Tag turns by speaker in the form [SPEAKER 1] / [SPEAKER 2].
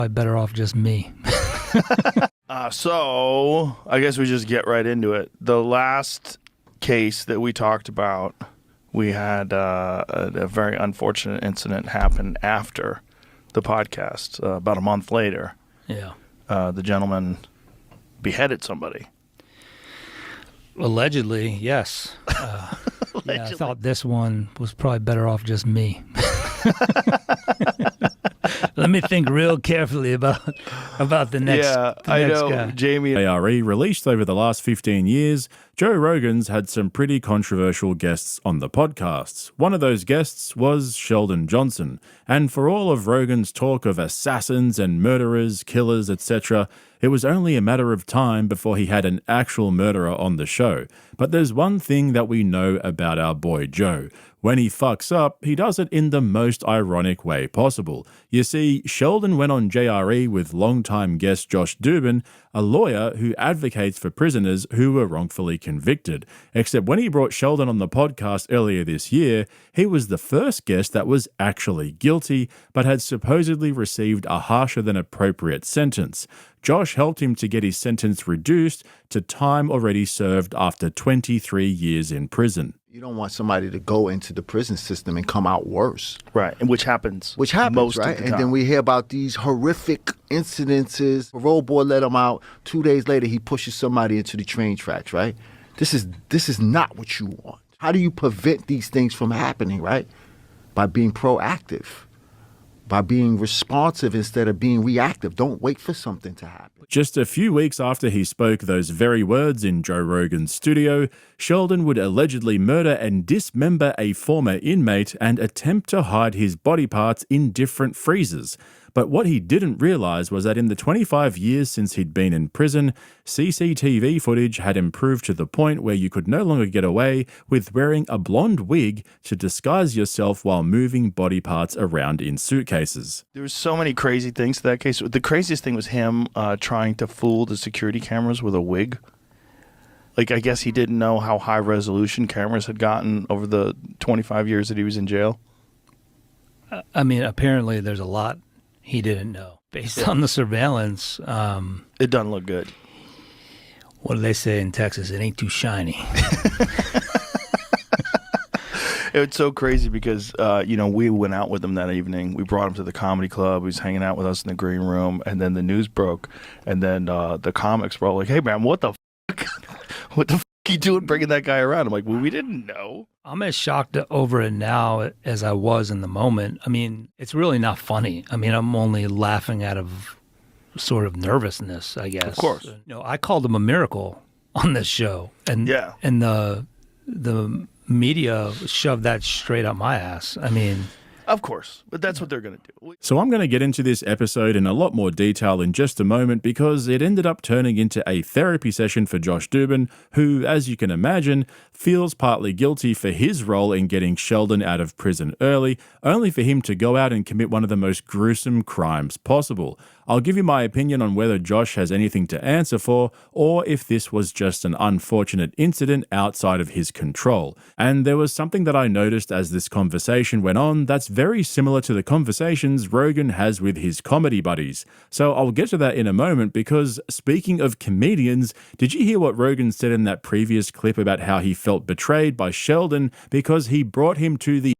[SPEAKER 1] Probably better off just me.
[SPEAKER 2] So I guess we just get right into it. The last case that we talked about, we had a very unfortunate incident happen after the podcast, about a month later.
[SPEAKER 1] Yeah.
[SPEAKER 2] The gentleman beheaded somebody.
[SPEAKER 1] Allegedly, yes. Yeah, I thought this one was probably better off just me. Let me think real carefully about the next.
[SPEAKER 2] Yeah,
[SPEAKER 1] the
[SPEAKER 2] I
[SPEAKER 1] next
[SPEAKER 2] know,
[SPEAKER 1] guy.
[SPEAKER 2] Jamie.
[SPEAKER 3] ARE released over the last 15 years, Joe Rogan's had some pretty controversial guests on the podcasts. One of those guests was Sheldon Johnson, and for all of Rogan's talk of assassins and murderers, killers, etc., it was only a matter of time before he had an actual murderer on the show. But there's one thing that we know about our boy Joe. When he fucks up, he does it in the most ironic way possible. You see, Sheldon went on JRE with longtime guest Josh Dubin, a lawyer who advocates for prisoners who were wrongfully convicted. Except when he brought Sheldon on the podcast earlier this year, he was the first guest that was actually guilty, but had supposedly received a harsher than appropriate sentence. Josh helped him to get his sentence reduced to time already served after 23 years in prison.
[SPEAKER 4] You don't want somebody to go into the prison system and come out worse.
[SPEAKER 2] Right, and which happens
[SPEAKER 4] most
[SPEAKER 2] right?
[SPEAKER 4] Of the
[SPEAKER 2] time.
[SPEAKER 4] And then we hear about these horrific incidences. Parole board let him out. 2 days later, he pushes somebody into the train tracks, right? This is not what you want. How do you prevent these things from happening, right? By being proactive, by being responsive instead of being reactive. Don't wait for something to happen.
[SPEAKER 3] Just a few weeks after he spoke those very words in Joe Rogan's studio, Sheldon would allegedly murder and dismember a former inmate and attempt to hide his body parts in different freezers. But what he didn't realize was that in the 25 years since he'd been in prison, CCTV footage had improved to the point where you could no longer get away with wearing a blonde wig to disguise yourself while moving body parts around in suitcases.
[SPEAKER 2] There was so many crazy things to that case. The craziest thing was him trying to fool the security cameras with a wig. Like, I guess he didn't know how high resolution cameras had gotten over the 25 years that he was in jail.
[SPEAKER 1] I mean, apparently there's a lot he didn't know. Based on the surveillance,
[SPEAKER 2] It doesn't look good.
[SPEAKER 1] what do they say in Texas? It ain't too shiny.
[SPEAKER 2] It's so crazy because, we went out with him that evening. We brought him to the comedy club. He was hanging out with us in the green room. And then the news broke. And then the comics were all like, hey, man, what the fuck? What the fuck are you doing bringing that guy around? I'm like, well, we didn't know.
[SPEAKER 1] I'm as shocked over it now as I was in the moment. I mean, it's really not funny. I mean, I'm only laughing out of sort of nervousness, I guess.
[SPEAKER 2] Of course.
[SPEAKER 1] I called him a miracle on this show. And
[SPEAKER 2] Yeah.
[SPEAKER 1] And the media shoved that straight up my ass. I mean,
[SPEAKER 2] Of course. But that's what they're going to do.
[SPEAKER 3] So I'm going to get into this episode in a lot more detail in just a moment because it ended up turning into a therapy session for Josh Dubin, who, as you can imagine, feels partly guilty for his role in getting Sheldon out of prison early, only for him to go out and commit one of the most gruesome crimes possible. I'll give you my opinion on whether Josh has anything to answer for, or if this was just an unfortunate incident outside of his control. And there was something that I noticed as this conversation went on that's very similar to the conversations Rogan has with his comedy buddies. So I'll get to that in a moment because, speaking of comedians, did you hear what Rogan said in that previous clip about how he felt betrayed by Sheldon because he brought him to the